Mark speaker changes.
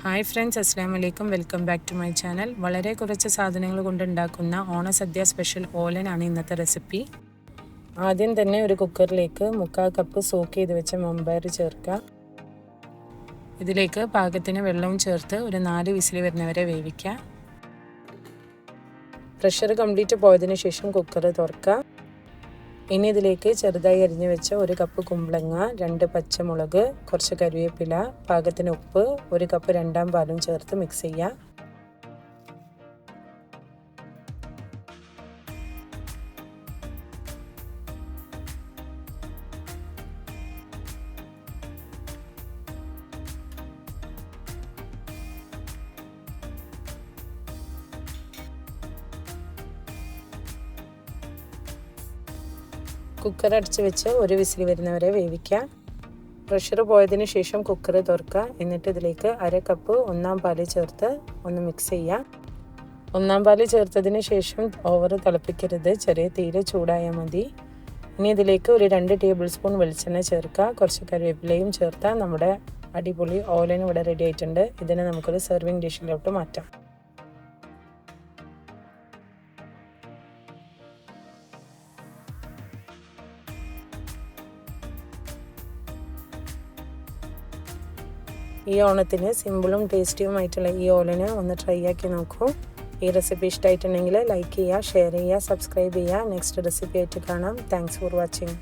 Speaker 1: Hi friends, അസ്സലാമു അലൈക്കും. Welcome back to my channel. വളരെ കുറച്ച് സാധനങ്ങൾ കൊണ്ടുണ്ടാക്കുന്ന ഓണസദ്യ സ്പെഷ്യൽ ഓലനാണ് ഇന്നത്തെ റെസിപ്പി. ആദ്യം തന്നെ ഒരു കുക്കറിലേക്ക് 3/4 കപ്പ് സോക്ക് ചെയ്ത് വെച്ച മമ്പയർ ചേർക്കുക. ഇതിലേക്ക് പാകത്തിന് വെള്ളവും ചേർത്ത് ഒരു 4 വിസിൽ വരുന്നവരെ വേവിക്കുക. പ്രഷർ കംപ്ലീറ്റ് പോയതിനു ശേഷം കുക്കർ തുറക്കുക. ഇനി ഇതിലേക്ക് ചെറുതായി അരിഞ്ഞു വെച്ച 1 കപ്പ് കുമ്പളങ്ങ, 2 പച്ചമുളക്, കുറച്ച് കറിവേപ്പില, പാകത്തിന് ഉപ്പ്, 1 കപ്പ് രണ്ടാം പാലും ചേർത്ത് മിക്സ് ചെയ്യുക. കുക്കർ അടച്ച് വെച്ച് 1 വിസിൽ വരുന്നവരെ വേവിക്കുക. പ്രഷർ പോയതിന് ശേഷം കുക്കർ തുറക്കുക. എന്നിട്ട് ഇതിലേക്ക് 1/2 കപ്പ് ഒന്നാം പാല് ചേർത്ത് ഒന്ന് മിക്സ് ചെയ്യുക. ഒന്നാം പാല് ചേർത്തതിന് ശേഷം ഓവർ തിളപ്പിക്കരുത്, ചെറിയ തീയിൽ ചൂടായാൽ മതി. ഇനി ഇതിലേക്ക് ഒരു 2 ടേബിൾ സ്പൂൺ വെളിച്ചെണ്ണ ചേർക്കുക. കുറച്ച് കറിവേപ്പിലയും ചേർത്താൽ നമ്മുടെ അടിപൊളി ഓലൻ ഇവിടെ റെഡി ആയിട്ടുണ്ട്. ഇതിനെ നമുക്കൊരു സെർവിങ് ഡിഷിലോട്ട് മാറ്റാം. ഈ ഓണത്തിന് സിമ്പിളും ടേസ്റ്റിയുമായിട്ടുള്ള ഈ ഓലന് ഒന്ന് ട്രൈ ആക്കി നോക്കൂ. ഈ റെസിപ്പി ഇഷ്ടമായിട്ടുണ്ടെങ്കിൽ ലൈക്ക് ചെയ്യുക, ഷെയർ ചെയ്യുക, സബ്സ്ക്രൈബ് ചെയ്യുക. നെക്സ്റ്റ് റെസിപ്പി ആയിട്ട് കാണാം. Thanks for watching.